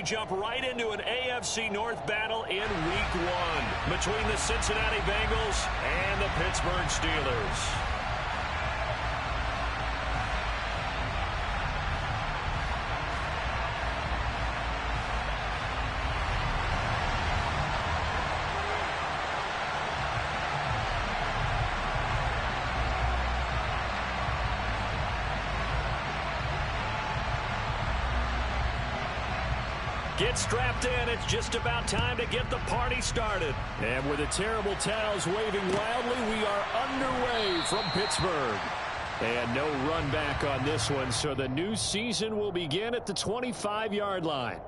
we jump right into an AFC North battle in Week 1 between the Cincinnati Bengals and the Pittsburgh Steelers. Get strapped in. It's just about time to get the party started. And with the terrible towels waving wildly, we are underway from Pittsburgh. And no run back on this one, so the new season will begin at the 25-yard line.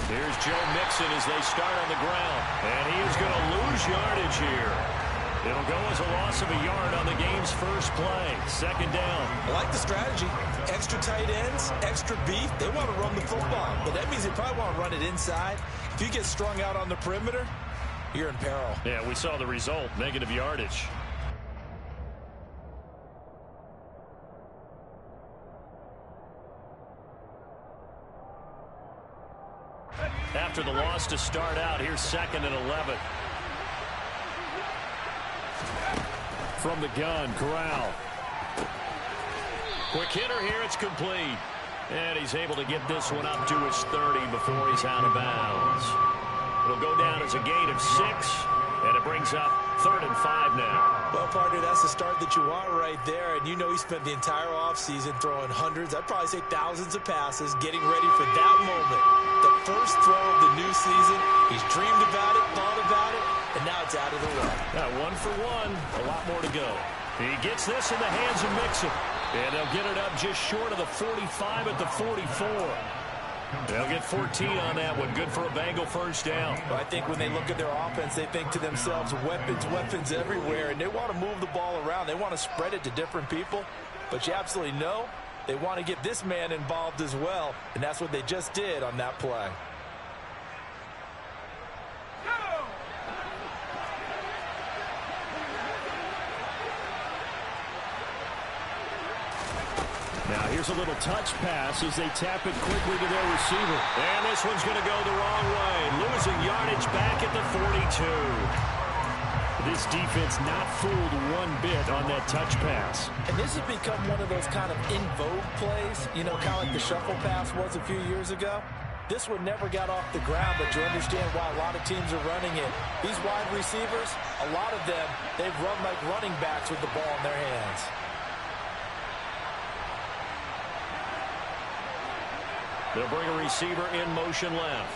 Here's Joe Mixon as they start on the ground. And he is going to lose yardage here. It'll go as a loss of a yard on the game's first play. Second down. I like the strategy. Extra tight ends, extra beef. They want to run the football. But that means they probably want to run it inside. If you get strung out on the perimeter, you're in peril. Yeah, we saw the result. Negative yardage. After the loss to start out, here's 2nd and 11. From the gun, Corral. Quick hitter here, it's complete. And he's able to get this one up to his 30 before he's out of bounds. It'll go down as a gain of 6, and it brings up 3rd and 5 now. Well, partner, that's the start that you want right there. And you know he spent the entire offseason throwing hundreds, I'd probably say thousands of passes, getting ready for that moment. The first throw of the new season. He's dreamed about it, thought about it, and now it's out of the way. Now, 1 for 1, a lot more to go. He gets this in the hands of Mixon. And they'll get it up just short of the 45 at the 44. They'll get 14 on that one. Good for a Bengal first down. Well, I think when they look at their offense, they think to themselves, weapons, weapons everywhere. And they want to move the ball around. They want to spread it to different people. But you absolutely know they want to get this man involved as well. And that's what they just did on that play. Now here's a little touch pass as they tap it quickly to their receiver. And this one's going to go the wrong way. Losing yardage back at the 42. This defense not fooled one bit on that touch pass. And this has become one of those kind of in vogue plays, you know, kind of like the shuffle pass was a few years ago. This one never got off the ground, but you understand why a lot of teams are running it. These wide receivers, a lot of them, they've run like running backs with the ball in their hands. They'll bring a receiver in motion left.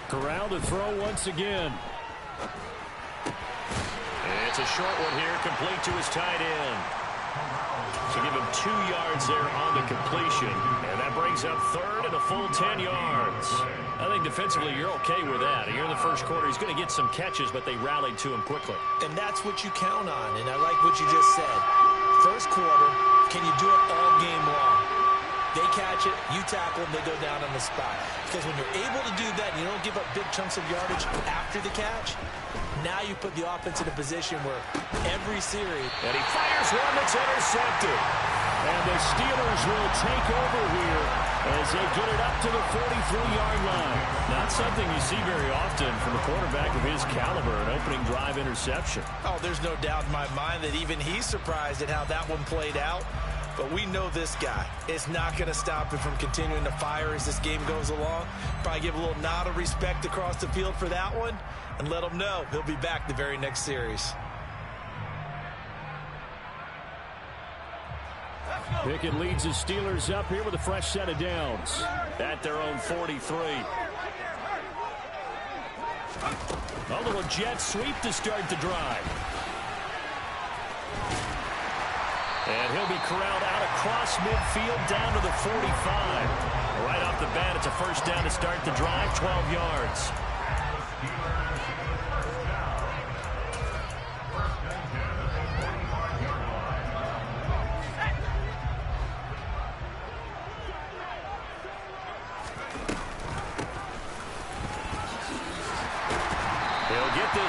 Corral to throw once again. It's a short one here, complete to his tight end. So give him 2 yards there on the completion. And that brings up 3rd and a full 10 yards. I think defensively you're okay with that. Here in the first quarter, he's going to get some catches, but they rallied to him quickly. And that's what you count on, and I like what you just said. First quarter, can you do it all game long? They catch it, you tackle them, they go down on the spot. Because when you're able to do that, and you don't give up big chunks of yardage after the catch, now you put the offense in a position where every series... And he fires one that's intercepted. And the Steelers will take over here as they get it up to the 43-yard line. Not something you see very often from a quarterback of his caliber, an opening drive interception. Oh, there's no doubt in my mind that even he's surprised at how that one played out. But we know this guy. It's not going to stop him from continuing to fire as this game goes along. Probably give a little nod of respect across the field for that one and let him know he'll be back the very next series. Pickett leads the Steelers up here with a fresh set of downs at their own 43. A little jet sweep to start the drive. And he'll be corralled out across midfield down to the 45. Right off the bat, it's a first down to start the drive, 12 yards.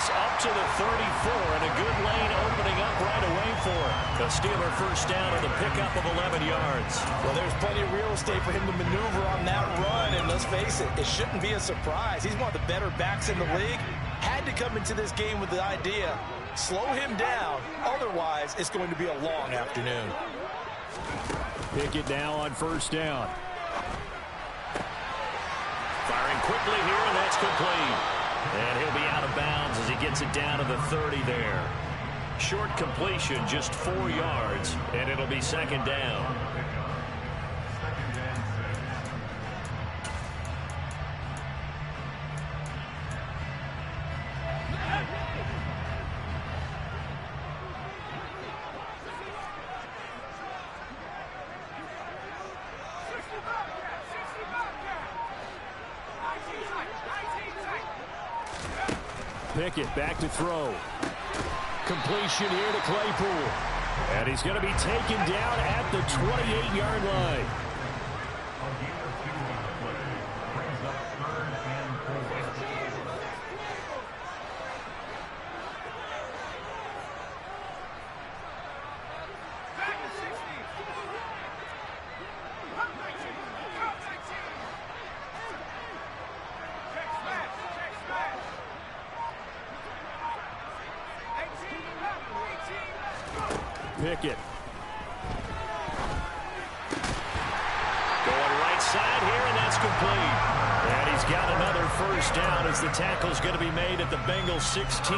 Up to the 34, and a good lane opening up right away for him. A Steeler first down and a pickup of 11 yards. Well, there's plenty of real estate for him to maneuver on that run, and let's face it, it shouldn't be a surprise. He's one of the better backs in the league. Had to come into this game with the idea, slow him down, otherwise it's going to be a long afternoon. Pickett now on first down. Firing quickly here, and that's complete. And he'll be out of bounds as he gets it down to the 30 there. Short completion, just 4 yards, and it'll be second down. Pickett back to throw. Completion here to Claypool. And he's going to be taken down at the 28-yard line. Pickett. Going right side here, and that's complete. And he's got another first down as the tackle's going to be made at the Bengals 16.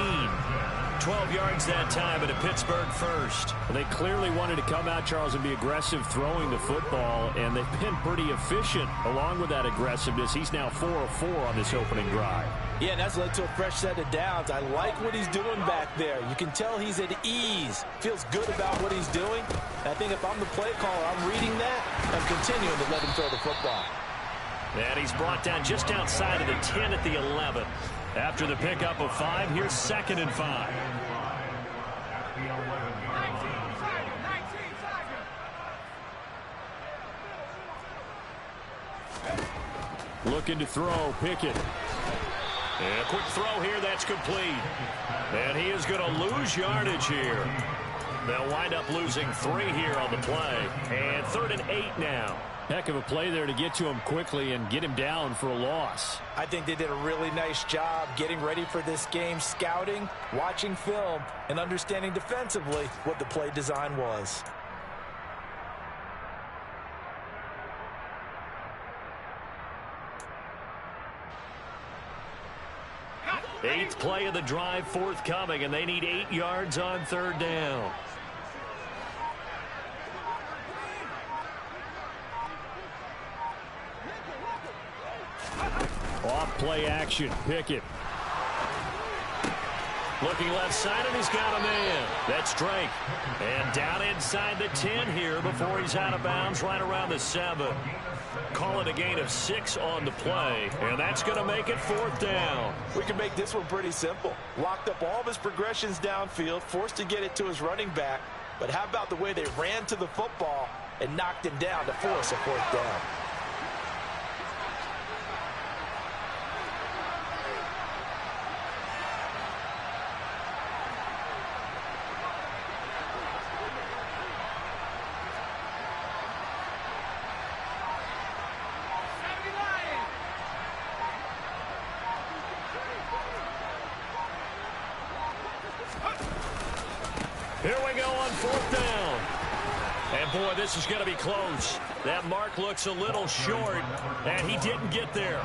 12 yards that time, and a Pittsburgh first. Well, they clearly wanted to come out, Charles, and be aggressive throwing the football, and they've been pretty efficient along with that aggressiveness. He's now 4 of 4 on this opening drive. Yeah, and that's led to a fresh set of downs. I like what he's doing back there. You can tell he's at ease. Feels good about what he's doing. And I think if I'm the play caller, I'm reading that and continuing to let him throw the football. And he's brought down just outside of the 10 at the 11. After the pickup of 5, here's 2nd and 5. Looking to throw, Pickett. And a quick throw here, that's complete. And he is going to lose yardage here. They'll wind up losing 3 here on the play. And 3rd and 8 now. Heck of a play there to get to him quickly and get him down for a loss. I think they did a really nice job getting ready for this game, scouting, watching film, and understanding defensively what the play design was. Eighth play of the drive forthcoming, and they need 8 yards on 3rd down. Off play action, Pickett. Looking left side, and he's got a man. That's Drake. And down inside the 10 here before he's out of bounds right around the 7. Call it a gain of 6 on the play, and that's going to make it 4th down. We can make this one pretty simple. Locked up all of his progressions downfield, forced to get it to his running back. But how about the way they ran to the football and knocked him down to force a 4th down? Here we go on 4th down. And, boy, this is going to be close. That mark looks a little short, and he didn't get there.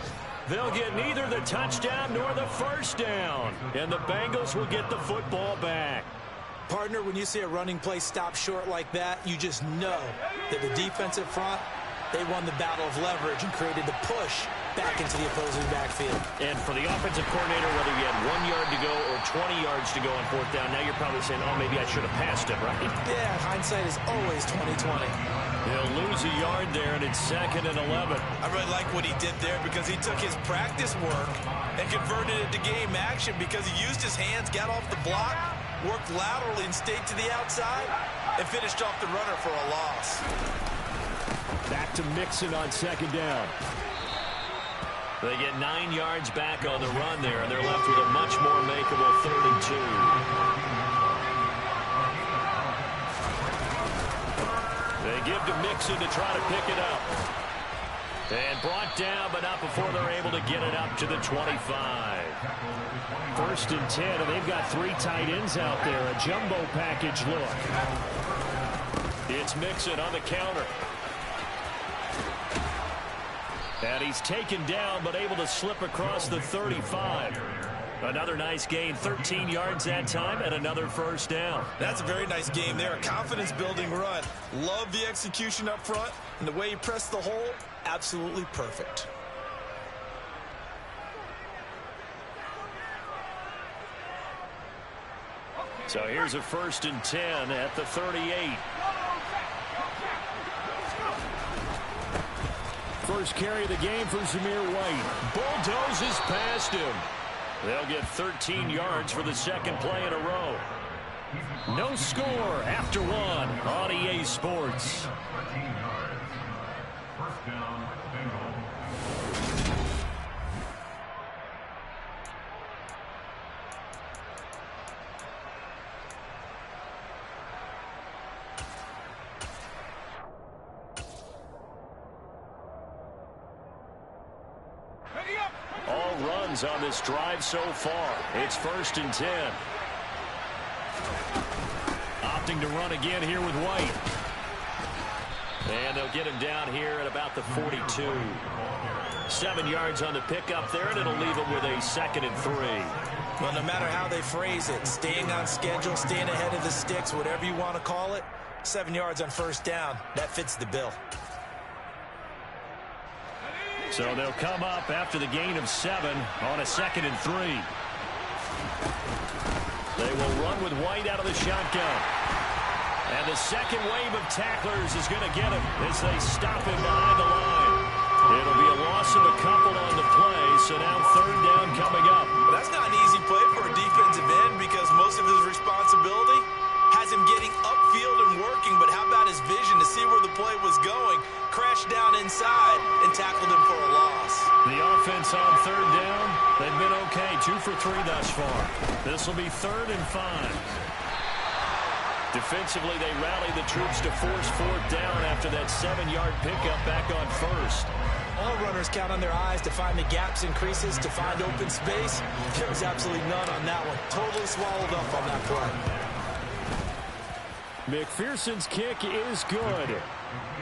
They'll get neither the touchdown nor the first down, and the Bengals will get the football back. Partner, when you see a running play stop short like that, you just know that the defensive front, they won the battle of leverage and created the push back into the opposing backfield. And for the offensive coordinator, whether you had 1 yard to go or 20 yards to go on fourth down, now you're probably saying, oh, maybe I should have passed it, right? Yeah, hindsight is always 20/20. He'll lose a yard there, and it's 2nd and 11. I really like what he did there because he took his practice work and converted it to game action because he used his hands, got off the block, worked laterally and stayed to the outside, and finished off the runner for a loss. Back to Mixon on 2nd down. They get 9 yards back on the run there, and they're left with a much more makeable 3rd and 2. They give to Mixon to try to pick it up. And brought down, but not before they're able to get it up to the 25. 1st and 10, and they've got 3 tight ends out there. A jumbo package look. It's Mixon on the counter. And he's taken down, but able to slip across the 35. Another nice gain, 13 yards that time, and another 1st down. That's a very nice game there, a confidence-building run. Love the execution up front, and the way he pressed the hole, absolutely perfect. So here's a 1st and 10 at the 38. First carry of the game for Zamir White. Bulldozes past him. They'll get 13 yards for the 2nd play in a row. No score after 1 on EA Sports. All runs on this drive so far. It's 1st and 10. Opting to run again here with White. And they'll get him down here at about the 42. 7 yards on the pickup there, and it'll leave him with a 2nd and 3. Well, no matter how they phrase it, staying on schedule, staying ahead of the sticks, whatever you want to call it, 7 yards on 1st down, that fits the bill. So they'll come up after the gain of 7 on a 2nd and 3. They will run with White out of the shotgun. And the second wave of tacklers is going to get him as they stop him behind the line. It'll be a loss of a couple on the play, so now 3rd down coming up. Well, that's not an easy play for a defensive end because most of his responsibility has him getting upfield and working, but how about his vision to see where the play was going, crashed down inside, and tackled him for a loss. The offense on 3rd down, they've been okay, 2 for 3 thus far. This will be 3rd and 5. Defensively, they rally the troops to force 4th down after that 7-yard pickup back on 1st. All runners count on their eyes to find the gaps and creases, to find open space. There was absolutely none on that one. Totally swallowed up on that play. McPherson's kick is good.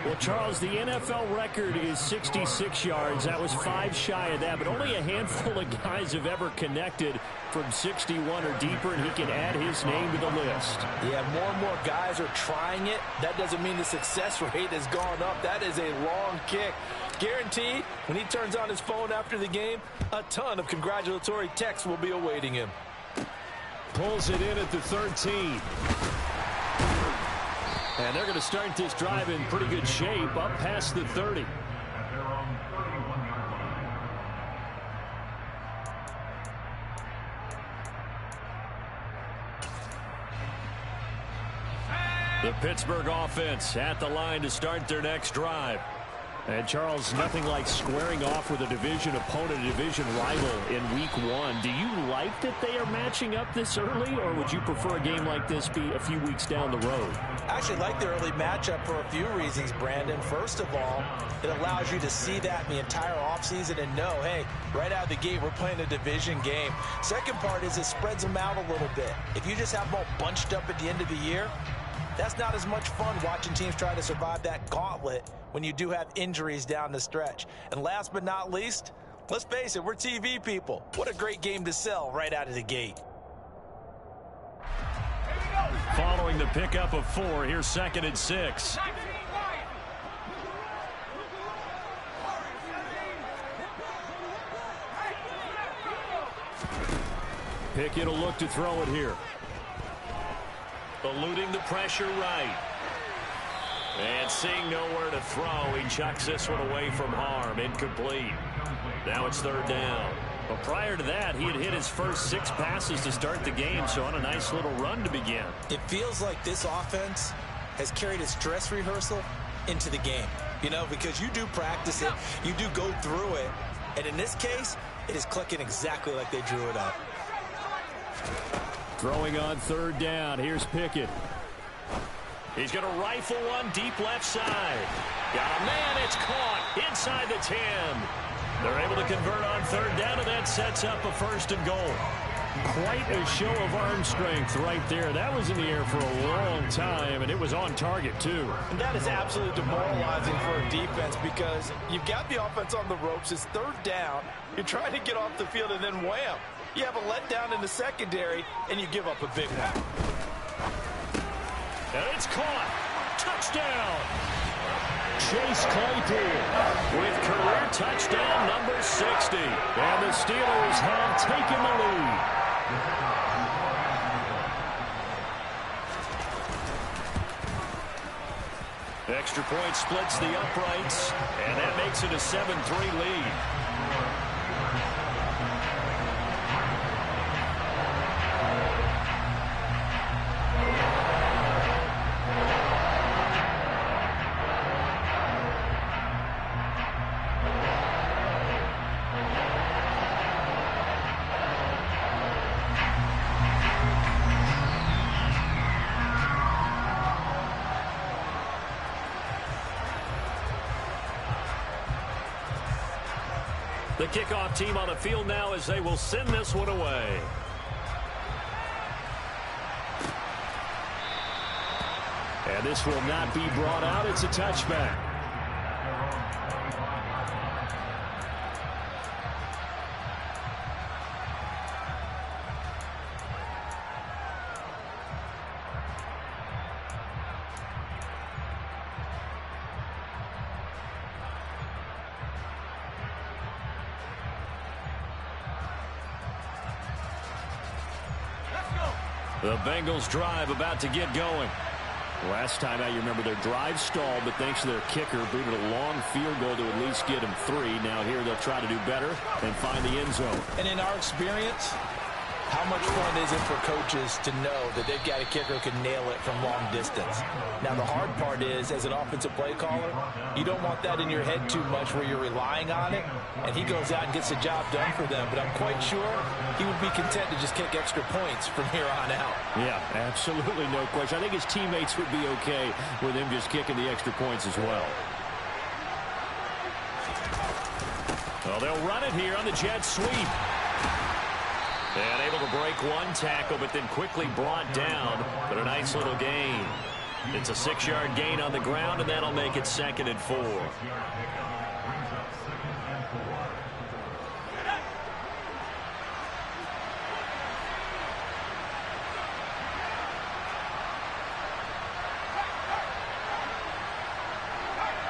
Well, Charles, the NFL record is 66 yards. That was 5 shy of that, but only a handful of guys have ever connected from 61 or deeper, and he can add his name to the list. Yeah, more and more guys are trying it. That doesn't mean the success rate has gone up. That is a long kick. Guaranteed, when he turns on his phone after the game, a ton of congratulatory texts will be awaiting him. Pulls it in at the 13. And they're going to start this drive in pretty good shape, up past the 30. The Pittsburgh offense at the line to start their next drive. And, Charles, nothing like squaring off with a division opponent, a division rival in Week 1. Do you like that they are matching up this early, or would you prefer a game like this be a few weeks down the road? I actually like the early matchup for a few reasons, Brandon. First of all, it allows you to see that in the entire offseason and know, hey, right out of the gate, we're playing a division game. Second part is it spreads them out a little bit. If you just have them all bunched up at the end of the year, that's not as much fun watching teams try to survive that gauntlet when you do have injuries down the stretch. And last but not least, let's face it, we're TV people. What a great game to sell right out of the gate. Following the pickup of 4, here's 2nd and 6. Pickett will look to throw it here. Eluding the pressure right. And seeing nowhere to throw, he chucks this one away from harm. Incomplete. Now it's third down. But prior to that, he had hit his first 6 passes to start the game, so on a nice little run to begin. It feels like this offense has carried its dress rehearsal into the game. You know, because you do practice it, you do go through it, and in this case, it is clicking exactly like they drew it up. Throwing on third down. Here's Pickett. He's going to rifle one deep left side. Got a man. It's caught inside the 10. They're able to convert on third down, and that sets up a first and goal. Quite a show of arm strength right there. That was in the air for a long time, and it was on target, too. And that is absolutely demoralizing for a defense because you've got the offense on the ropes. It's third down. You're trying to get off the field, and then wham. You have a letdown in the secondary, and you give up a big one. And it's caught. Touchdown. Chase Claypool with career touchdown number 60. And the Steelers have taken the lead. Extra point splits the uprights, and that makes it a 7-3 lead. The kickoff team on the field now as they will send this one away. And this will not be brought out. It's a touchback. The Bengals drive about to get going. Last time out, you remember their drive stalled, but thanks to their kicker, booted a long field goal to at least get them 3. Now here they'll try to do better and find the end zone. And in our experience, how much fun is it for coaches to know that they've got a kicker who can nail it from long distance? Now, the hard part is, as an offensive play caller, you don't want that in your head too much where you're relying on it, and he goes out and gets the job done for them. But I'm quite sure he would be content to just kick extra points from here on out. Yeah, absolutely no question. I think his teammates would be okay with him just kicking the extra points as well. Well, they'll run it here on the jet sweep. And able to break one tackle, but then quickly brought down. But a nice little gain. It's a 6-yard gain on the ground, and that'll make it 2nd and 4.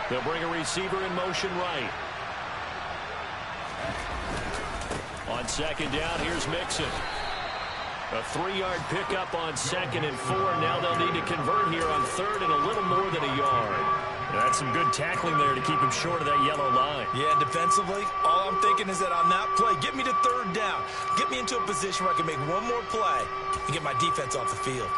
They'll bring a receiver in motion right. On 2nd down, here's Mixon. A 3-yard pickup on 2nd and 4. Now they'll need to convert here on 3rd and a little more than a yard. That's some good tackling there to keep him short of that yellow line. Yeah, defensively, all I'm thinking is that on that play, get me to 3rd down. Get me into a position where I can make one more play and get my defense off the field.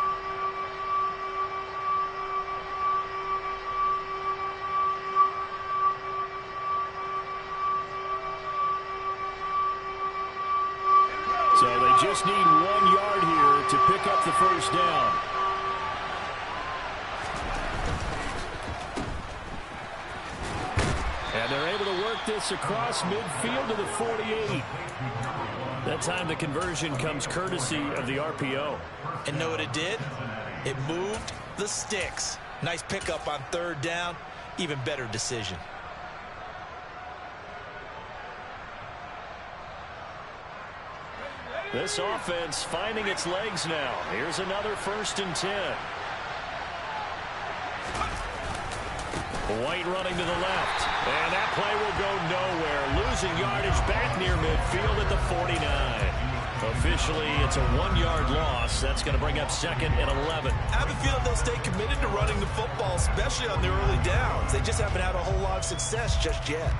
So they just need 1 yard here to pick up the first down. And they're able to work this across midfield to the 48. That time the conversion comes courtesy of the RPO. And know what it did? It moved the sticks. Nice pickup on 3rd down. Even better decision. This offense finding its legs now. Here's another 1st and 10. White running to the left. And that play will go nowhere. Losing yardage back near midfield at the 49. Officially, it's a 1-yard loss. That's going to bring up 2nd and 11. I have a feeling they'll stay committed to running the football, especially on the early downs. They just haven't had a whole lot of success just yet.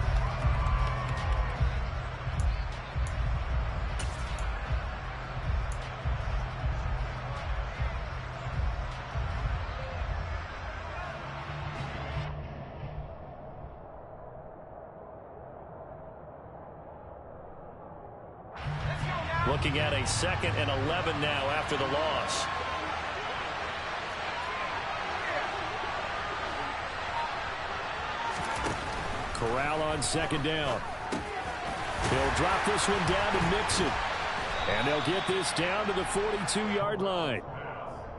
Looking at a 2nd and 11 now after the loss. Corral on 2nd down. He'll drop this one down to Mixon. And they'll get this down to the 42-yard line.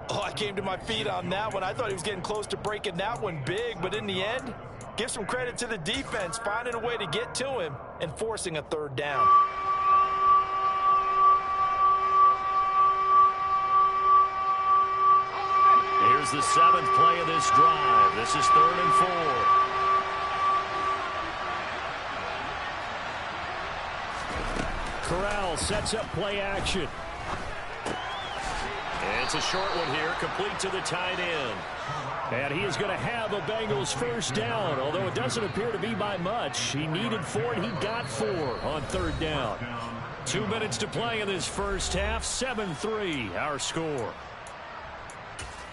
Oh, I came to my feet on that one. I thought he was getting close to breaking that one big, but in the end, give some credit to the defense, finding a way to get to him and forcing a 3rd down. Here's the 7th play of this drive. This is 3rd and 4. Corral sets up play action. And it's a short one here, complete to the tight end. And he is going to have a Bengals 1st down, although it doesn't appear to be by much. He needed 4, and he got 4 on 3rd down. 2 minutes to play in this first half, 7-3 our score.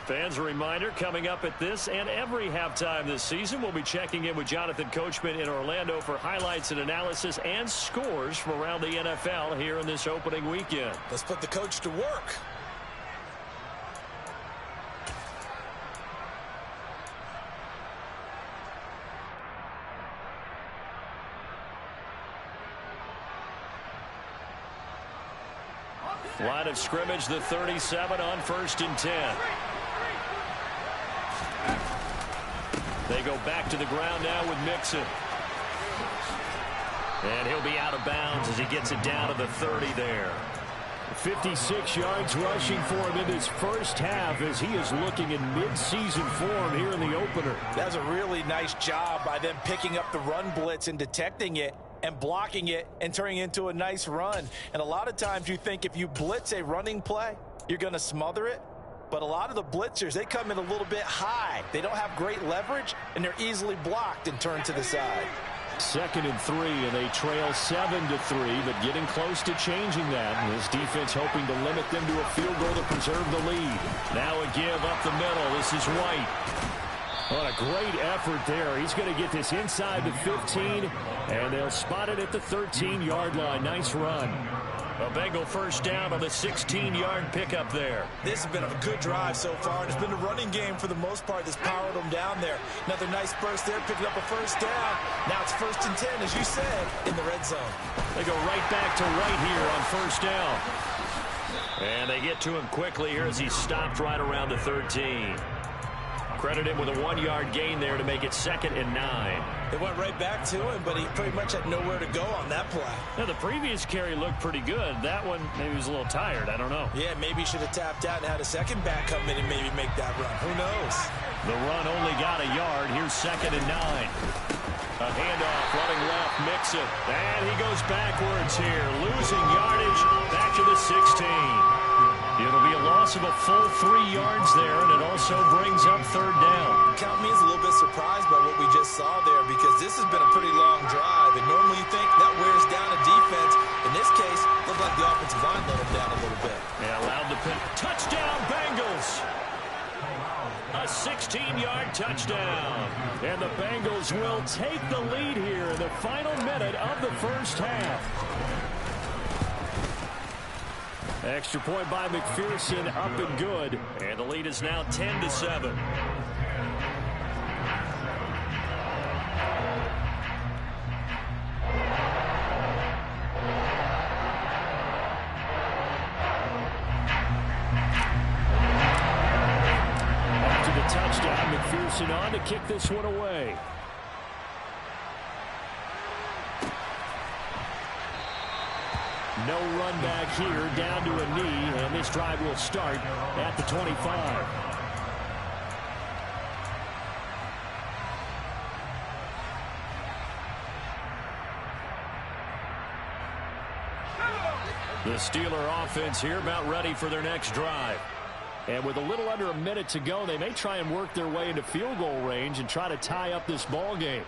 Fans, a reminder, coming up at this and every halftime this season, we'll be checking in with Jonathan Coachman in Orlando for highlights and analysis and scores from around the NFL here in this opening weekend. Let's put the coach to work. Line of scrimmage, the 37 on 1st and 10. They go back to the ground now with Mixon. And he'll be out of bounds as he gets it down to the 30 there. 56 yards rushing for him in his first half as he is looking in mid-season form here in the opener. That's a really nice job by them picking up the run blitz and detecting it and blocking it and turning it into a nice run. And a lot of times you think if you blitz a running play, you're going to smother it. But a lot of the blitzers, they come in a little bit high. They don't have great leverage, and they're easily blocked and turned to the side. 2nd and 3, and they trail 7-3, but getting close to changing that. This defense hoping to limit them to a field goal to preserve the lead. Now a give up the middle. This is White. What a great effort there. He's going to get this inside the 15, and they'll spot it at the 13-yard line. Nice run. A Bengal 1st down on the 16-yard pickup there. This has been a good drive so far, and it's been a running game for the most part that's powered them down there. Another nice burst there, picking up a 1st down. Now it's 1st and 10, as you said, in the red zone. They go right back to White here on 1st down. And they get to him quickly here as he stopped right around the 13. Credit him with a 1-yard gain there to make it 2nd and 9. They went right back to him, but he pretty much had nowhere to go on that play. Now, the previous carry looked pretty good. That one, maybe he was a little tired. I don't know. Yeah, maybe he should have tapped out and had a second back come in and maybe make that run. Who knows? The run only got a yard. Here's 2nd and 9. A handoff, running left, Mixon. And he goes backwards here, losing yardage back to the 16. It'll be a loss of a full 3 yards there, and it also brings up 3rd down. Count me as a little bit surprised by what we just saw there, because this has been a pretty long drive, and normally you think that wears down a defense. In this case, it looked like the offensive line let them down a little bit. Yeah, allowed the pick. Touchdown, Bengals! A 16-yard touchdown. And the Bengals will take the lead here in the final minute of the first half. Extra point by McPherson, up and good. And the lead is now 10-7. After the touchdown, McPherson on to kick this one away. No run back here, down to a knee, and this drive will start at the 25. The Steeler offense here about ready for their next drive. And with a little under a minute to go, they may try and work their way into field goal range and try to tie up this ball game.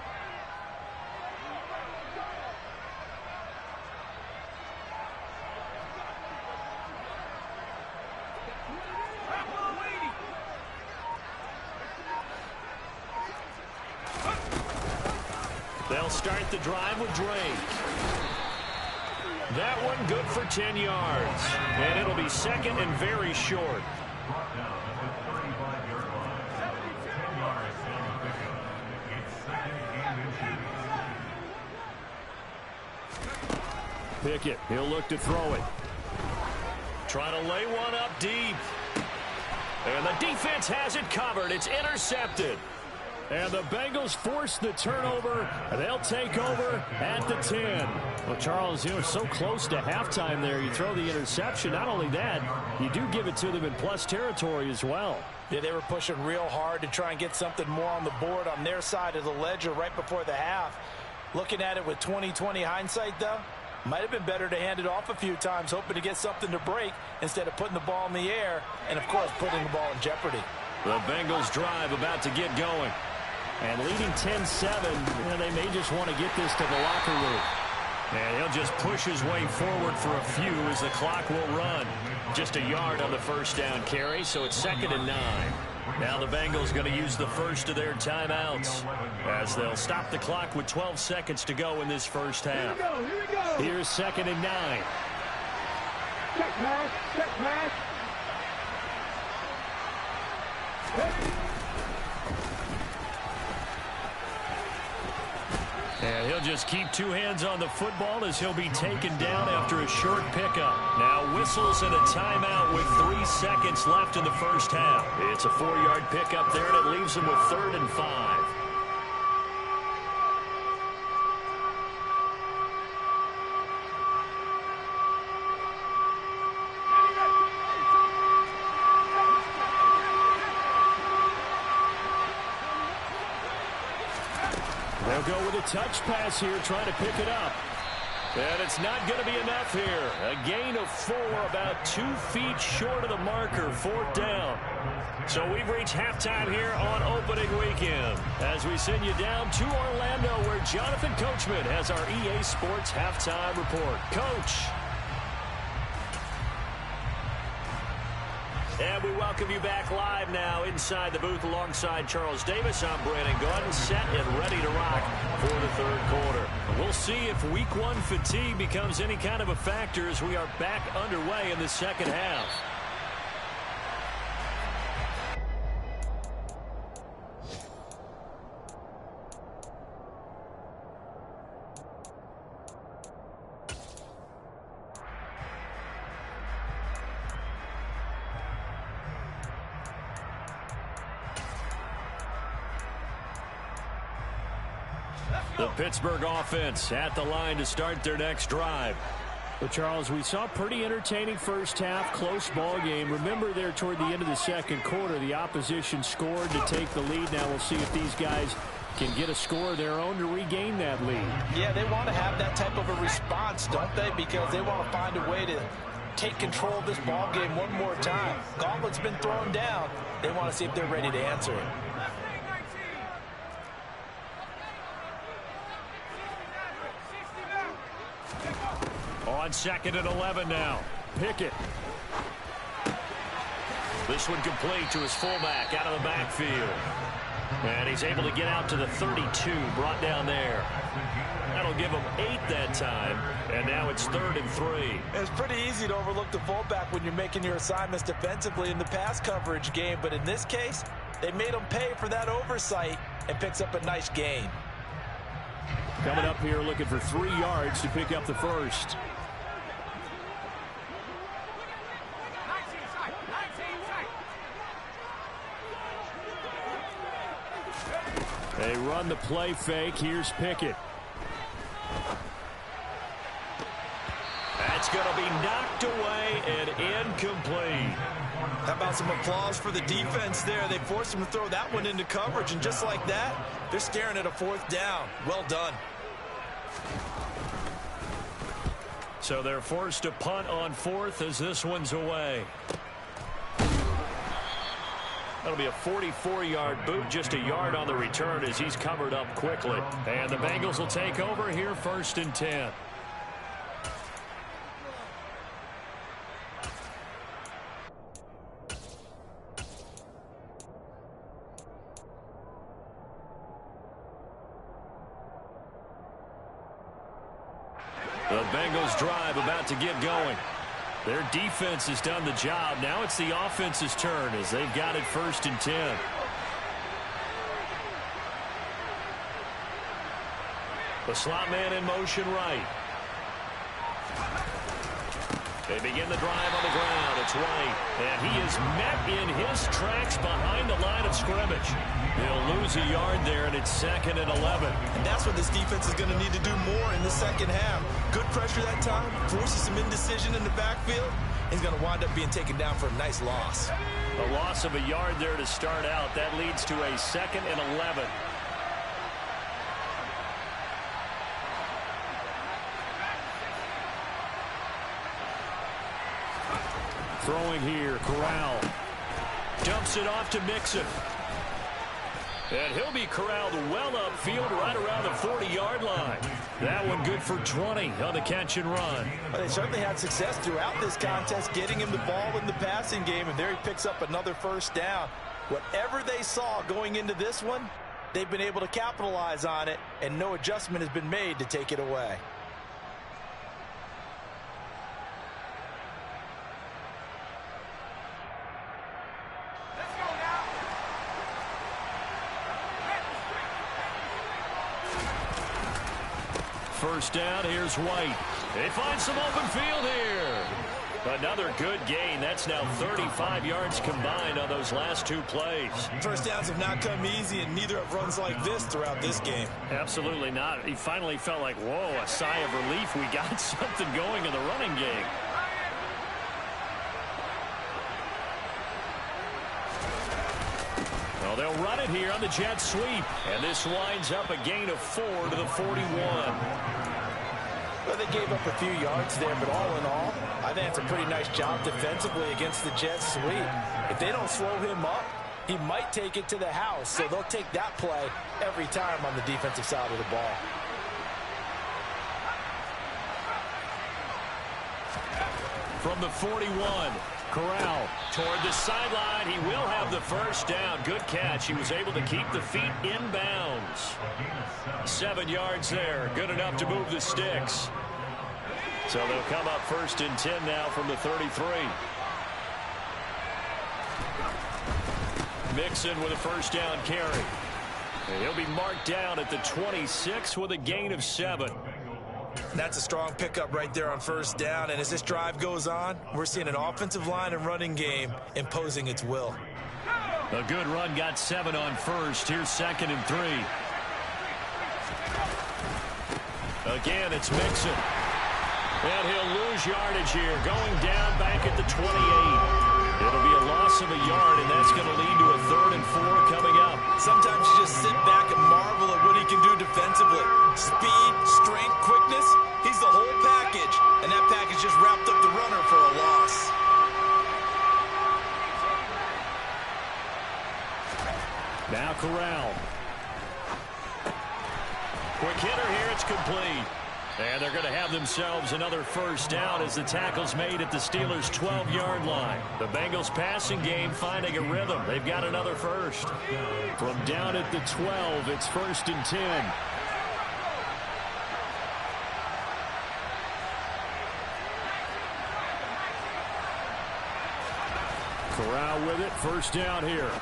They'll start the drive with Drake. That one good for 10 yards. And it'll be second and very short. Pickett, he'll look to throw it. Trying to lay one up deep. And the defense has it covered. It's intercepted. And the Bengals force the turnover. They'll take over at the 10. Well, Charles, so close to halftime there. You throw the interception. Not only that, you do give it to them in plus territory as well. Yeah, they were pushing real hard to try and get something more on the board on their side of the ledger right before the half. Looking at it with 20/20 hindsight, though, might have been better to hand it off a few times, hoping to get something to break instead of putting the ball in the air and, of course, putting the ball in jeopardy. The Bengals drive about to get going. And leading 10-7, they may just want to get this to the locker room. And he'll just push his way forward for a few as the clock will run. Just a yard on the first down carry, so it's 2nd and 9. Now the Bengals going to use the first of their timeouts as they'll stop the clock with 12 seconds to go in this first half. Here we go. Here's 2nd and 9. Check pass, check pass. And he'll just keep two hands on the football as he'll be taken down after a short pickup. Now whistles and a timeout with 3 seconds left in the first half. It's a 4-yard pickup there, and it leaves him with 3rd and 5. They'll go with a touch pass here, trying to pick it up. And it's not going to be enough here. A gain of 4, about 2 feet short of the marker, 4th down. So we've reached halftime here on opening weekend as we send you down to Orlando where Jonathan Coachman has our EA Sports halftime report. Coach. And we welcome you back live now inside the booth alongside Charles Davis. I'm Brandon Gordon, set and ready to rock for the 3rd quarter. We'll see if week 1 fatigue becomes any kind of a factor as we are back underway in the 2nd half. The Pittsburgh offense at the line to start their next drive. But, Charles, we saw a pretty entertaining first half, close ball game. Remember there toward the end of the 2nd quarter, the opposition scored to take the lead. Now we'll see if these guys can get a score of their own to regain that lead. Yeah, they want to have that type of a response, don't they? Because they want to find a way to take control of this ball game one more time. Gauntlet's been thrown down. They want to see if they're ready to answer it. On 2nd and 11 now. Pickett. This one complete to his fullback out of the backfield. And he's able to get out to the 32, brought down there. That'll give him 8 that time. And now it's 3rd and 3. It's pretty easy to overlook the fullback when you're making your assignments defensively in the pass coverage game. But in this case, they made him pay for that oversight and picks up a nice gain. Coming up here looking for 3 yards to pick up the first. They run the play fake. Here's Pickett. That's going to be knocked away and incomplete. How about some applause for the defense there? They forced him to throw that one into coverage, and just like that, they're staring at a 4th down. Well done. So they're forced to punt on fourth as this one's away. That'll be a 44-yard boot, just a yard on the return as he's covered up quickly. And the Bengals will take over here, 1st and 10. The Bengals drive about to get going. Their defense has done the job. Now it's the offense's turn as they've got it 1st and 10. The slot man in motion right. They begin the drive on the ground. It's White. And he is met in his tracks behind the line of scrimmage. He'll lose a yard there, and it's 2nd and 11. And that's what this defense is going to need to do more in the second half. Good pressure that time, forces some indecision in the backfield. He's going to wind up being taken down for a nice loss. A loss of a yard there to start out. That leads to a 2nd and 11. Throwing here, Corral. Dumps it off to Mixon. And he'll be corralled well upfield right around the 40-yard line. That one good for 20 on the catch and run. Well, they certainly had success throughout this contest getting him the ball in the passing game, and there he picks up another 1st down. Whatever they saw going into this one, they've been able to capitalize on it, and no adjustment has been made to take it away. First down, here's White. They find some open field here. Another good gain. That's now 35 yards combined on those last 2 plays. First downs have not come easy, and neither have runs like this throughout this game. Absolutely not. He finally felt like, whoa, a sigh of relief. We got something going in the running game. Well, they'll run it here on the jet sweep. And this winds up a gain of 4 to the 41. Well, they gave up a few yards there, but all in all, I think it's a pretty nice job defensively against the jet sweep. If they don't slow him up, he might take it to the house, so they'll take that play every time on the defensive side of the ball. From the 41, Corral toward the sideline. He will have the 1st down. Good catch. He was able to keep the feet in bounds. 7 yards there. Good enough to move the sticks. So they'll come up 1st and 10 now from the 33. Mixon with a 1st down carry. And he'll be marked down at the 26 with a gain of 7. That's a strong pickup right there on 1st down, and as this drive goes on, we're seeing an offensive line and running game imposing its will. A good run got 7 on 1st. Here's 2nd and 3. Again, it's Mixon. And he'll lose yardage here, going down back at the 28. It'll be a loss of a yard, and that's going to lead to a 3rd and 4 coming up. Sometimes you just sit back and marvel at what he can do defensively. Speed, strength, quickness, he's the whole package. And that package just wrapped up the runner for a loss. Now Corral. Quick hitter here, it's complete. And they're going to have themselves another 1st down as the tackle's made at the Steelers' 12-yard line. The Bengals passing game finding a rhythm. They've got another 1st. From down at the 12, it's 1st and 10. Corral with it, 1st down here.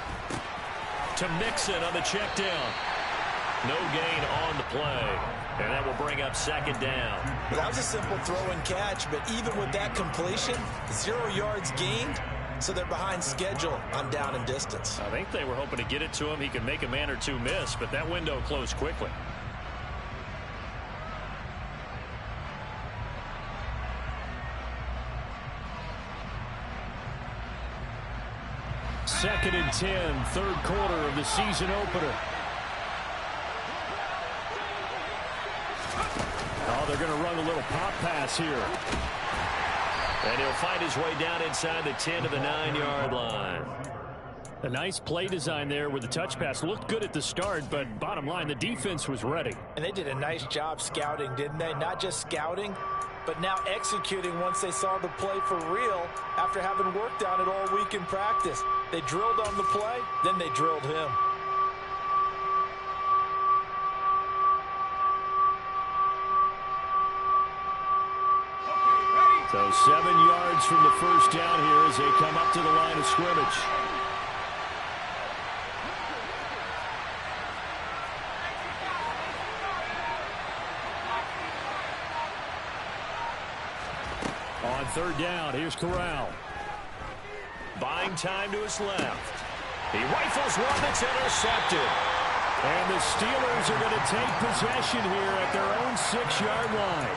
To Mixon on the check down. No gain on the play. And that will bring up 2nd down. Well, that was a simple throw and catch, but even with that completion, 0 yards gained, so they're behind schedule on down and distance. I think they were hoping to get it to him. He could make a man or two miss, but that window closed quickly. Second and 10, 3rd quarter of the season opener. Oh, they're they're going to run a little pop pass here. And he'll find his way down inside the 10 to the 9-yard line. A nice play design there with the touch pass. Looked good at the start, but bottom line, the defense was ready. And they did a nice job scouting, didn't they? Not just scouting, but now executing once they saw the play for real after having worked on it all week in practice. They drilled on the play, then they drilled him. So 7 yards from the first down here as they come up to the line of scrimmage. On third down, here's Corral. Buying time to his left. He rifles one that's intercepted. And the Steelers are going to take possession here at their own 6-yard line.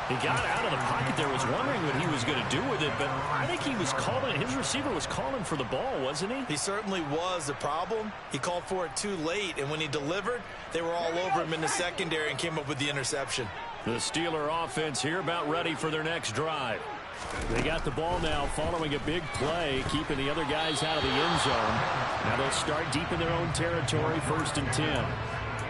He got out of the pocket there, was wondering what he was going to do with it, but I think he was calling, his receiver was calling for the ball, wasn't he? He certainly was. The problem, he called for it too late, and when he delivered, they were all over him in the secondary and came up with the interception. The Steeler offense here about ready for their next drive. They got the ball now following a big play, keeping the other guys out of the end zone. Now they'll start deep in their own territory, 1st and 10.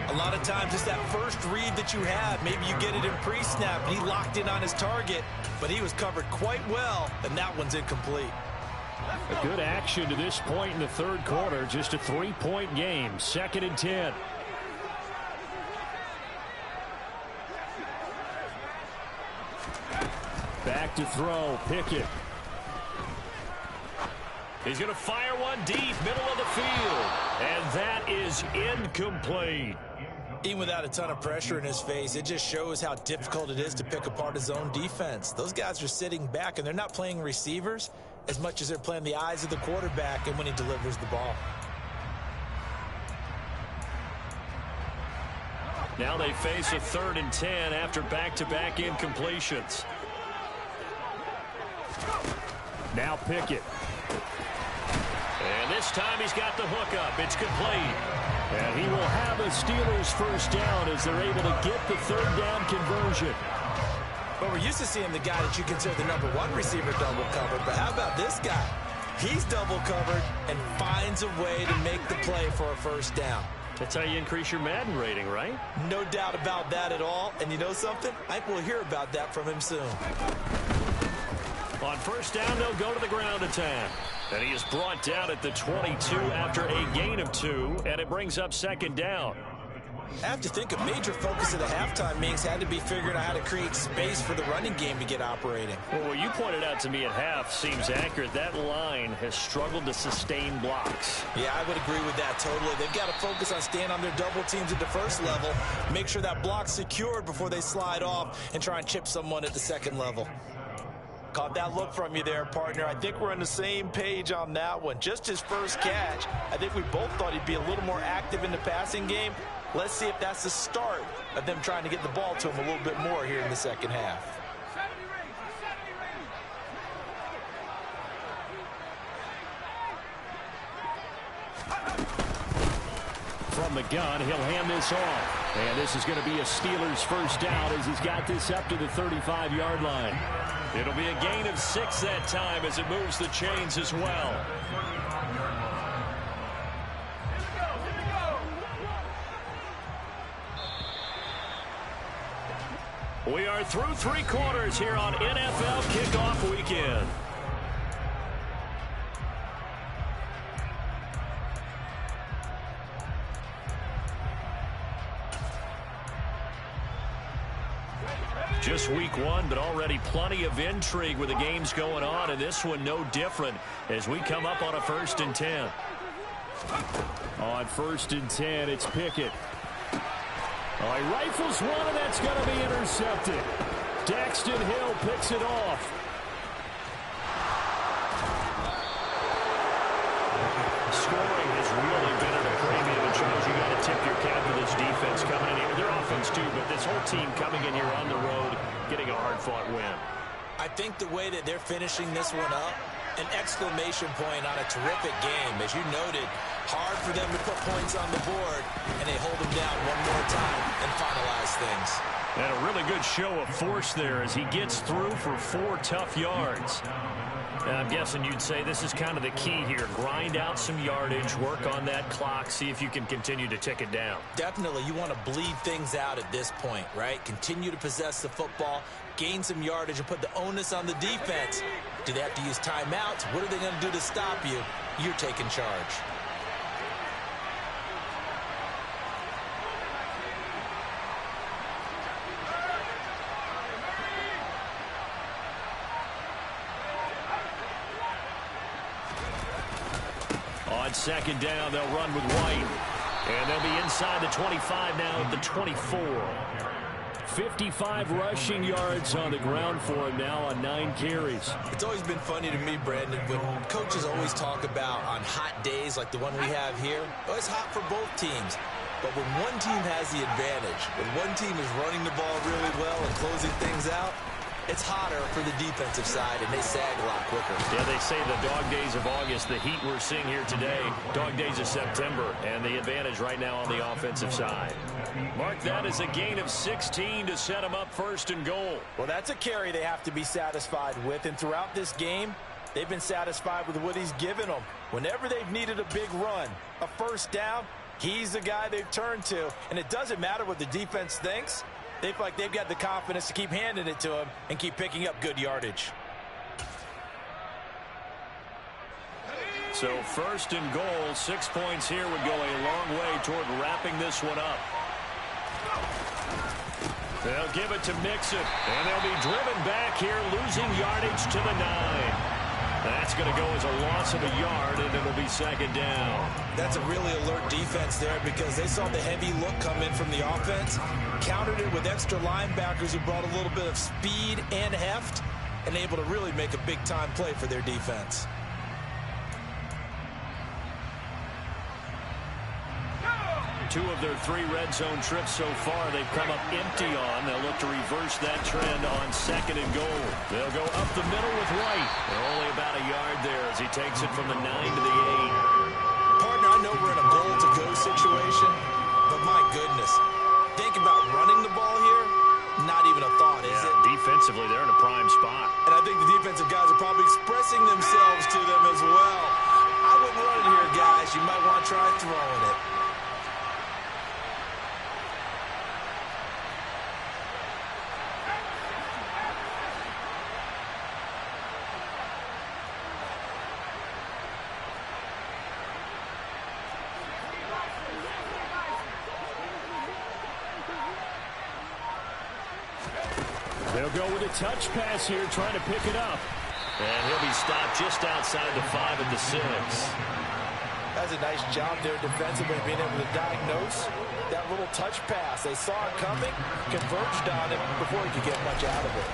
A lot of times it's that first read that you have. Maybe you get it in pre-snap, and he locked in on his target, but he was covered quite well, and that one's incomplete. A good action to this point in the third quarter. Just a 3-point game. 2nd and 10. Back to throw. Pickett. He's going to fire one deep, middle of the field. And that is incomplete. Even without a ton of pressure in his face, it just shows how difficult it is to pick apart his own defense. Those guys are sitting back, and they're not playing receivers as much as they're playing the eyes of the quarterback and when he delivers the ball. Now they face a 3rd and 10 after back-to-back incompletions. Now Pickett. And this time he's got the hook up. It's complete. And he will have a Steelers first down as they're able to get the 3rd down conversion. Well, we're used to seeing the guy that you consider the #1 receiver double covered, but how about this guy? He's double covered and finds a way to make the play for a first down. That's how you increase your Madden rating, right? No doubt about that at all. And you know something? I think we'll hear about that from him soon. On first down, they'll go to the ground attack. And he is brought down at the 22 after a gain of 2, and it brings up 2nd down. I have to think a major focus of the halftime meetings had to be figuring out how to create space for the running game to get operating. Well, what you pointed out to me at half seems accurate. That line has struggled to sustain blocks. Yeah, I would agree with that totally. They've got to focus on staying on their double teams at the first level, make sure that block's secured before they slide off, and try and chip someone at the second level. Caught that look from you there, partner. I think we're on the same page on that one. Just his first catch. I think we both thought he'd be a little more active in the passing game. Let's see if that's the start of them trying to get the ball to him a little bit more here in the second half. From the gun, he'll hand this off. And this is going to be a Steelers first down as he's got this up to the 35-yard line. It'll be a gain of 6 that time as it moves the chains as well. We are through 3 quarters here on NFL Kickoff Weekend. Just week 1, but already plenty of intrigue with the games going on, and this one no different as we come up on a 1st and 10. On 1st and 10, it's Pickett. Oh, he rifles one, and that's going to be intercepted. Daxton Hill picks it off. Scoring has really been at a premium, and Charles, you got to tip your cap to this defense coming in here. Their offense too, but this whole team coming in here on the road, getting a hard-fought win. I think the way that they're finishing this one up, an exclamation point on a terrific game. As you noted, hard for them to put points on the board, and they hold them down one more time and finalize things. And a really good show of force there as he gets through for 4 tough yards. And I'm guessing you'd say this is kind of the key here. Grind out some yardage, work on that clock, see if you can continue to tick it down. Definitely, you want to bleed things out at this point, right? Continue to possess the football, gain some yardage, and put the onus on the defense. Do they have to use timeouts? What are they going to do to stop you? You're taking charge. On second down, they'll run with White. And they'll be inside the 25 now at the 24. 55 rushing yards on the ground for him now on 9 carries. It's always been funny to me, Brandon, when coaches always talk about on hot days like the one we have here, oh, it's hot for both teams. But when one team has the advantage, when one team is running the ball really well and closing things out, it's hotter for the defensive side, and they sag a lot quicker. Yeah, they say the dog days of August, the heat we're seeing here today, dog days of September, and the advantage right now on the offensive side. Mark that as a gain of 16 to set them up 1st and goal. Well, that's a carry they have to be satisfied with, and throughout this game, they've been satisfied with what he's given them. Whenever they've needed a big run, a 1st down, he's the guy they've turned to, and it doesn't matter what the defense thinks. They feel like they've got the confidence to keep handing it to him and keep picking up good yardage. So 1st and goal, 6 points here would go a long way toward wrapping this one up. They'll give it to Mixon, and they'll be driven back here, losing yardage to the 9. That's going to go as a loss of a yard, and it'll be 2nd down. That's a really alert defense there because they saw the heavy look come in from the offense, countered it with extra linebackers who brought a little bit of speed and heft, and able to really make a big-time play for their defense. Two of their 3 red zone trips so far they've come up empty on. They'll look to reverse that trend on 2nd and goal. They'll go up the middle with White. They're only about a yard there as he takes it from the 9 to the 8. Partner, I know we're in a goal-to-go situation, but my goodness, think about running the ball here. Not even a thought, is it? Defensively, they're in a prime spot. And I think the defensive guys are probably expressing themselves to them as well. I wouldn't run it here, guys. You might want to try throwing it. They'll go with a touch pass here, trying to pick it up. And he'll be stopped just outside the 5 at the 6. That's a nice job there defensively, being able to diagnose that little touch pass. They saw it coming, converged on it before he could get much out of it.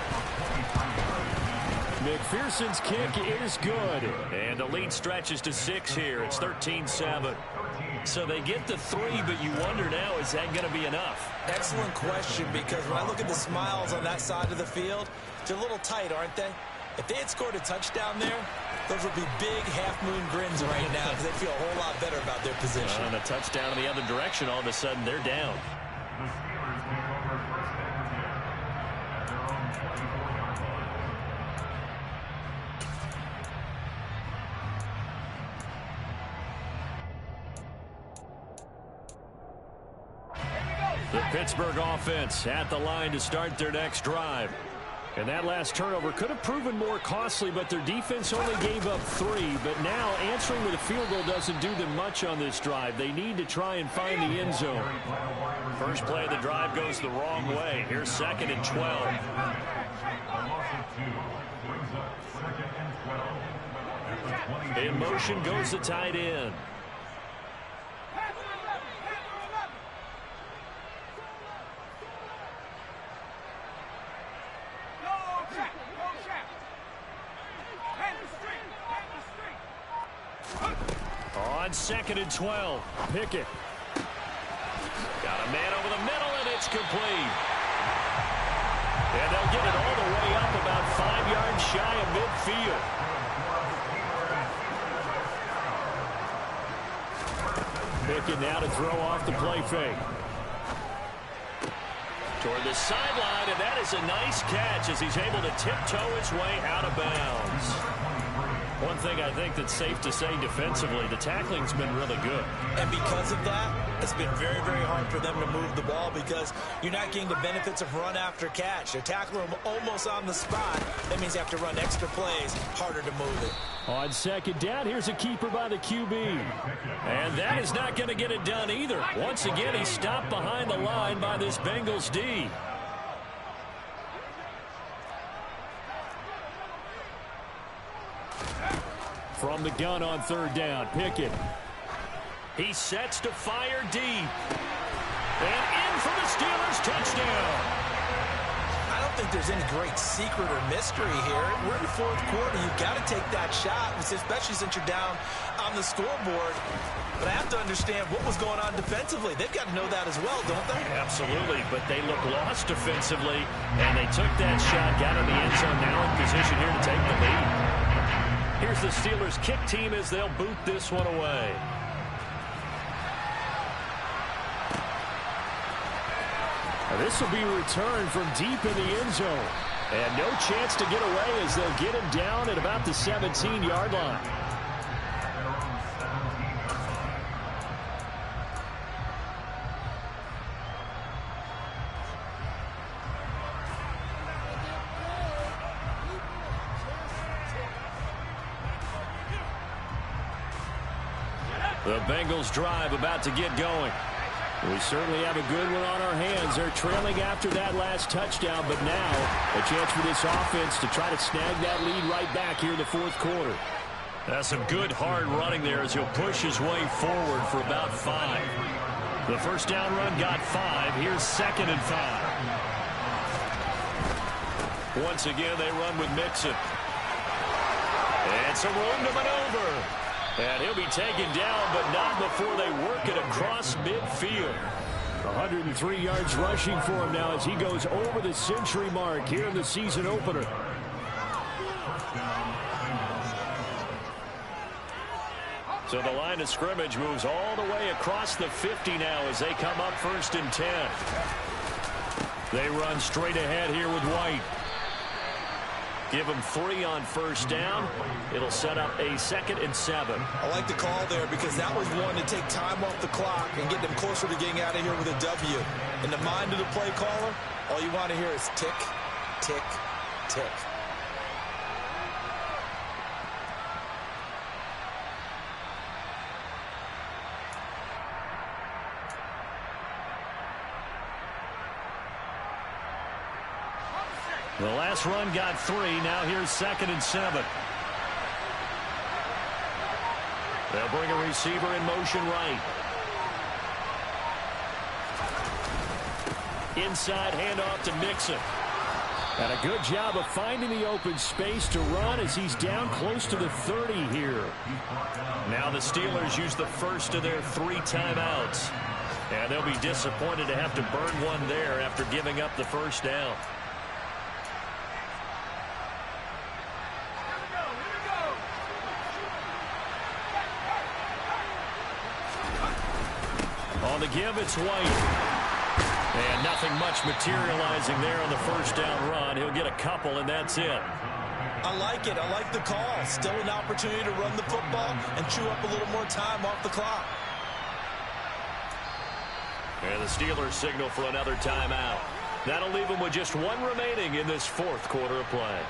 McPherson's kick is good. And the lead stretches to 6 here. It's 13-7. So they get the 3, but you wonder now, is that going to be enough? Excellent question, because when I look at the smiles on that side of the field, they're a little tight, aren't they? If they had scored a touchdown there, those would be big half-moon grins right now because they feel a whole lot better about their position. On a touchdown in the other direction, all of a sudden they're down. The Pittsburgh offense at the line to start their next drive. And that last turnover could have proven more costly, but their defense only gave up 3. But now answering with a field goal doesn't do them much on this drive. They need to try and find the end zone. First play of the drive goes the wrong way. Here's 2nd and 12. In motion goes the tight end. On 2nd and 12, Pickett. Got a man over the middle, and it's complete. And they'll get it all the way up about 5 yards shy of midfield. Pickett now to throw off the play fake. Toward the sideline, and that is a nice catch as he's able to tiptoe his way out of bounds. One thing I think that's safe to say defensively, the tackling's been really good. And because of that, it's been very, very hard for them to move the ball because you're not getting the benefits of run after catch. They're tackling them almost on the spot. That means you have to run extra plays, harder to move it. On second down, here's a keeper by the QB. And that is not going to get it done either. Once again, he's stopped behind the line by this Bengals D. From the gun on third down, Pickett. He sets to fire deep. And in for the Steelers touchdown. I don't think there's any great secret or mystery here. We're in the fourth quarter. You've got to take that shot, especially since you're down on the scoreboard. But I have to understand what was going on defensively. They've got to know that as well, don't they? Absolutely, but they look lost defensively, and they took that shot, got in the end zone, now in position here to take the lead. Here's the Steelers kick team as they'll boot this one away. This will be returned from deep in the end zone. And no chance to get away as they'll get him down at about the 17-yard line. The Bengals drive about to get going. We certainly have a good one on our hands. They're trailing after that last touchdown, but now a chance for this offense to try to snag that lead right back here in the fourth quarter. That's some good hard running there as he'll push his way forward for about 5. The first down run got 5. Here's 2nd and 5. Once again, they run with Mixon. And some room to maneuver. And he'll be taken down, but not before they work it across midfield. 103 yards rushing for him now as he goes over the century mark here in the season opener. So the line of scrimmage moves all the way across the 50 now as they come up 1st and 10. They run straight ahead here with White. Give him 3 on first down. It'll set up a 2nd and 7. I like the call there because that was one to take time off the clock and get them closer to getting out of here with a W. In the mind of the play caller, all you want to hear is tick, tick, tick. The last run got 3. Now here's 2nd and 7. They'll bring a receiver in motion right. Inside handoff to Mixon. And a good job of finding the open space to run as he's down close to the 30 here. Now the Steelers use the first of their 3 timeouts. And they'll be disappointed to have to burn one there after giving up the first down. On the give, it's White. And nothing much materializing there on the first down run. He'll get a couple, and that's it. I like it. I like the call. Still an opportunity to run the football and chew up a little more time off the clock. And the Steelers signal for another timeout. That'll leave them with just 1 remaining in this fourth quarter of play.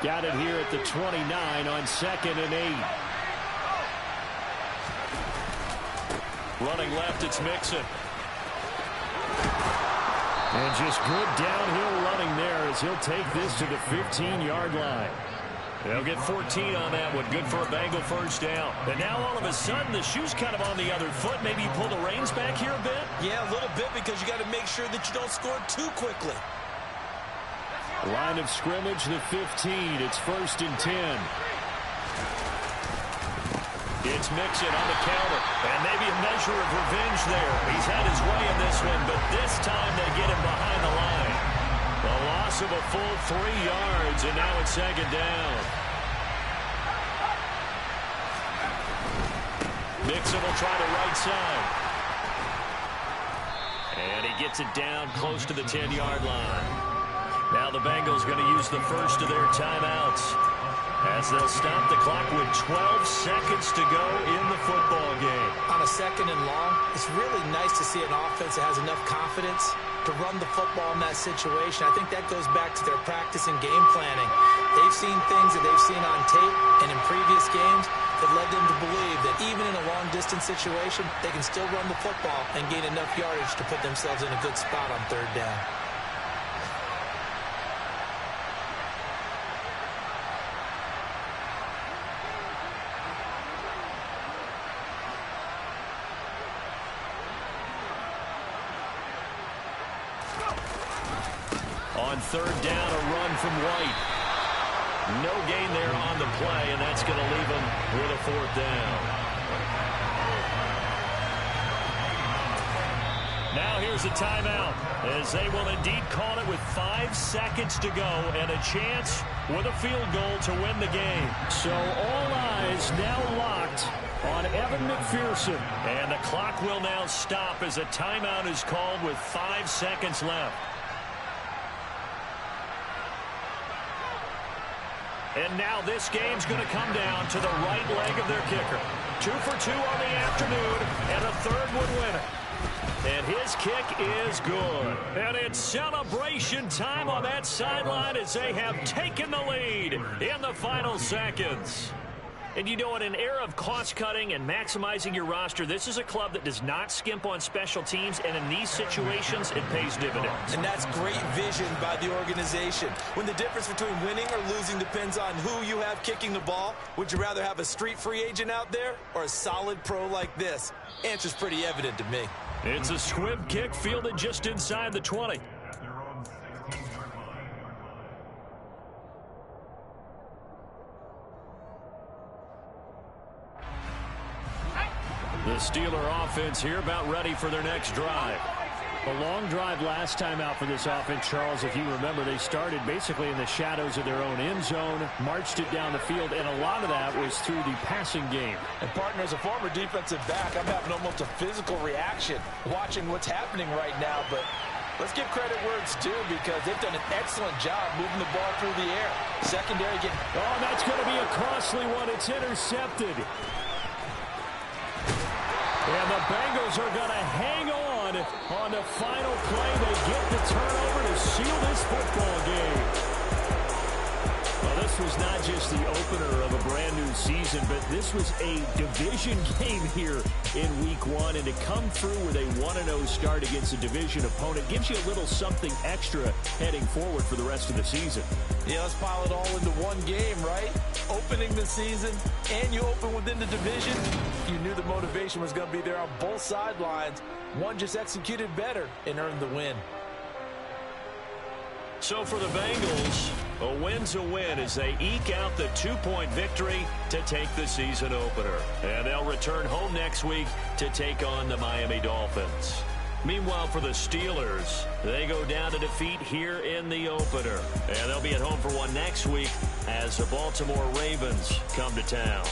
Got it here at the 29 on 2nd and 8. Running left, it's Mixon. And just good downhill running there as he'll take this to the 15-yard line. They'll get 14 on that one. Good for a Bengal first down. And now all of a sudden the shoe's kind of on the other foot. Maybe you pull the reins back here a bit? Yeah, a little bit because you got to make sure that you don't score too quickly. Line of scrimmage, the 15. It's 1st and 10. It's Mixon on the counter. And maybe a measure of revenge there. He's had his way in this one, but this time they get him behind the line. The loss of a full 3 yards, and now it's 2nd down. Mixon will try the right side. he gets it down close to the 10-yard line. Now the Bengals going to use the first of their timeouts as they'll stop the clock with 12 seconds to go in the football game. On a second and long, it's really nice to see an offense that has enough confidence to run the football in that situation. I think that goes back to their practice and game planning. They've seen things that they've seen on tape and in previous games that led them to believe that even in a long-distance situation, they can still run the football and gain enough yardage to put themselves in a good spot on third down. On third down, a run from White. No gain there on the play, and that's going to leave him with a fourth down. Now here's a timeout, as they will indeed call it with 5 seconds to go and a chance with a field goal to win the game. So all eyes now locked on Evan McPherson. And the clock will now stop as a timeout is called with 5 seconds left. And now this game's going to come down to the right leg of their kicker. 2 for 2 on the afternoon, and a third would win it. And his kick is good. And it's celebration time on that sideline as they have taken the lead in the final seconds. And you know, in an era of cost-cutting and maximizing your roster, this is a club that does not skimp on special teams, and in these situations, it pays dividends. And that's great vision by the organization. When the difference between winning or losing depends on who you have kicking the ball, would you rather have a street free agent out there or a solid pro like this? Answer's pretty evident to me. It's a squib kick fielded just inside the 20. The Steeler offense here about ready for their next drive. A long drive last time out for this offense, Charles. If you remember, they started basically in the shadows of their own end zone, marched it down the field, and a lot of that was through the passing game. And partner, as a former defensive back, I'm having almost a physical reaction watching what's happening right now. But let's give credit where it's due, because they've done an excellent job moving the ball through the air. Secondary getting... Oh, that's going to be a costly one. It's intercepted. And the Bengals are going to hang on the final play. They get the turnover to seal this football game. Well, this was not just the opener of a brand new season, but this was a division game here in week 1. And to come through with a 1-0 start against a division opponent gives you a little something extra heading forward for the rest of the season. Yeah, let's pile it all into one game, right? Opening the season, and you open within the division. You knew the motivation was going to be there on both sidelines. One just executed better and earned the win. So for the Bengals, a win's a win as they eke out the 2-point victory to take the season opener. And they'll return home next week to take on the Miami Dolphins. Meanwhile, for the Steelers, they go down to defeat here in the opener. And they'll be at home for one next week as the Baltimore Ravens come to town.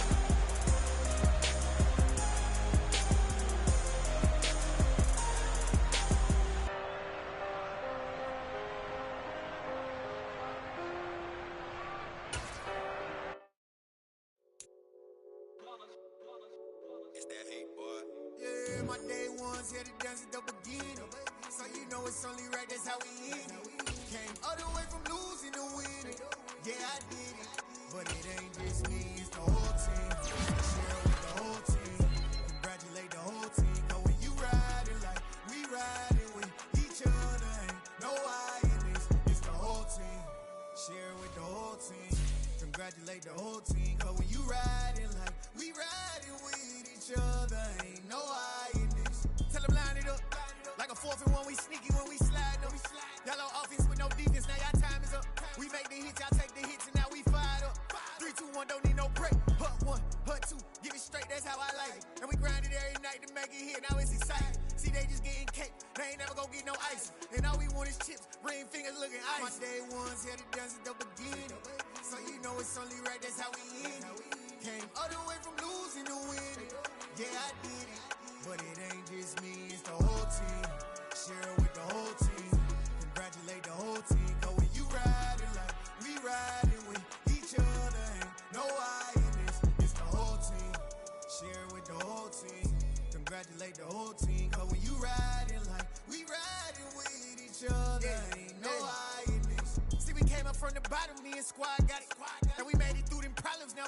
It's that hate, boy. Yeah, my day ones here to dance at the beginning. So you know it's only right, that's how we end it. Came all the way from losing to winning. Yeah, I did it. But it ain't just me, it's the whole team. Share with the whole team. Congratulate the whole team. Cause when you riding like we riding with each other, ain't no I in this. It's the whole team. Share with the whole team. Congratulate the whole team. Cause when you riding like we riding with each other, ain't no I in this. Tell them line it up. Like a 4th and 1, we sneaky when we slide them. Y'all on offense with no defense, now y'all time is up. We make the hits, y'all take the hits, and now we fired up. 3, 2, 1, don't need no break. Hut 1, hut 2, give it straight, that's how I like it. And we grind it every night to make it hit, now it's exciting. See, they just getting cake, they ain't never gonna get no ice. And all we want is chips, ring fingers looking ice. My day ones here to dance at the beginning. So you know it's only right, that's how we end it. Came all the way from losing to winning. Yeah, I did it. But it ain't just me, it's the whole team. Share with the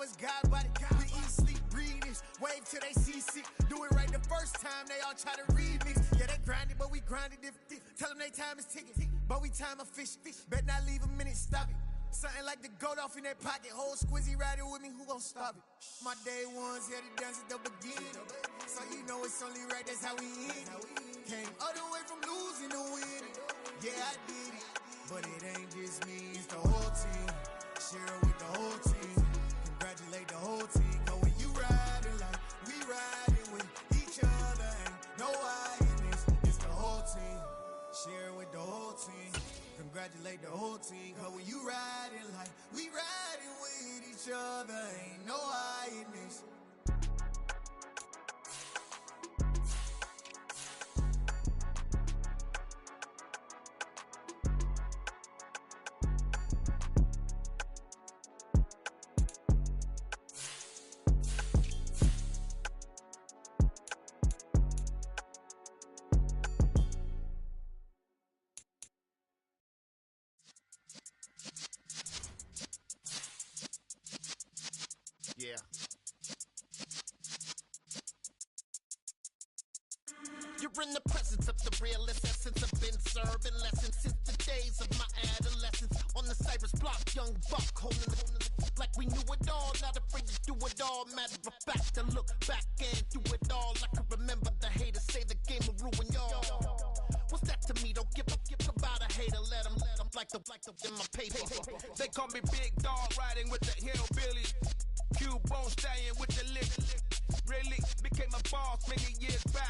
it's God body. We eat, sleep, breathe this. Wave till they see sick. Do it right the first time, they all try to remix. Yeah, they grinded, but we grinded different. Tell them they time is ticking, but we time a fish. Bet not leave a minute, stop it. Something like the goat off in that pocket. Whole squizzy riding with me, who gon' stop it? My day ones here to dance at the beginning. So you know it's only right, that's how we end. Came all the way from losing to winning. Yeah, I did it. But it ain't just me, it's the whole team. Share it with the whole team. Congratulate the whole team. Cause when you riding like we riding with each other, ain't no hiding. It's the whole team. Share it with the whole team. Congratulate the whole team. Cause when you riding like we riding with each other, ain't no hiding this. Yeah. You're in the presence of the realest essence. I've been serving lessons since the days of my adolescence. On the Cypress block, young buck, holding it like we knew it all. Not afraid to do it all. Matter of fact, to look back and do it all. I can remember the haters say the game will ruin y'all. What's that to me? Don't give about a hater. Let them like the in my paper. They call me Big Dog, riding with the hillbillies. Cube bone stallion with the lick. Really became a boss many years back.